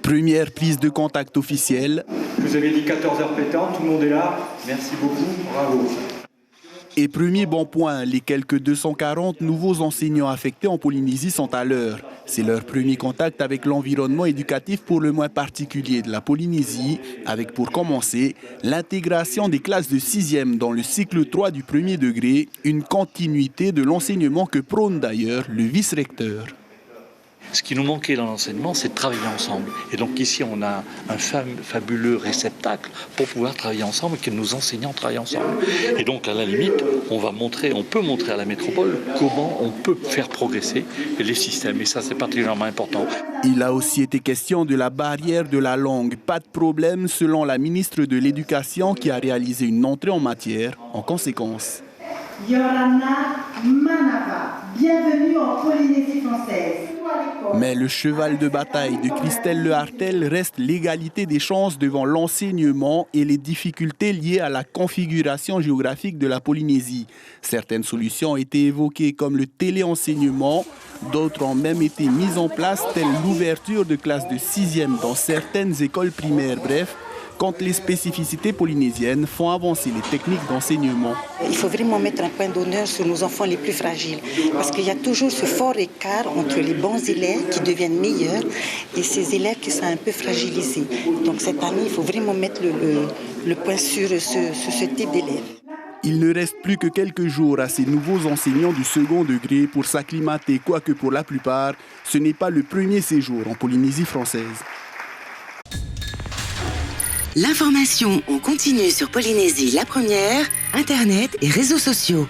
Première prise de contact officielle. Je vous avais dit 14 heures pétantes, tout le monde est là. Merci beaucoup, bravo. Et premier bon point, les quelques 240 nouveaux enseignants affectés en Polynésie sont à l'heure. C'est leur premier contact avec l'environnement éducatif pour le moins particulier de la Polynésie, avec pour commencer l'intégration des classes de 6e dans le cycle 3 du premier degré, une continuité de l'enseignement que prône d'ailleurs le vice-recteur. Ce qui nous manquait dans l'enseignement, c'est de travailler ensemble. Et donc ici, on a un fabuleux réceptacle pour pouvoir travailler ensemble et que nos enseignants travaillent ensemble. Et donc, à la limite, on peut montrer à la métropole comment on peut faire progresser les systèmes. Et ça, c'est particulièrement important. Il a aussi été question de la barrière de la langue. Pas de problème selon la ministre de l'Éducation qui a réalisé une entrée en matière en conséquence. Yorana Manava, bienvenue en Polynésie française. Mais le cheval de bataille de Christelle Lehartel reste l'égalité des chances devant l'enseignement et les difficultés liées à la configuration géographique de la Polynésie. Certaines solutions ont été évoquées comme le téléenseignement, d'autres ont même été mises en place, telle l'ouverture de classes de 6e dans certaines écoles primaires. Bref, quand les spécificités polynésiennes font avancer les techniques d'enseignement. Il faut vraiment mettre un point d'honneur sur nos enfants les plus fragiles, parce qu'il y a toujours ce fort écart entre les bons élèves qui deviennent meilleurs et ces élèves qui sont un peu fragilisés. Donc cette année, il faut vraiment mettre le point sur ce type d'élèves. Il ne reste plus que quelques jours à ces nouveaux enseignants du second degré pour s'acclimater, quoique pour la plupart, ce n'est pas le premier séjour en Polynésie française. L'information en continu sur Polynésie la première, Internet et réseaux sociaux.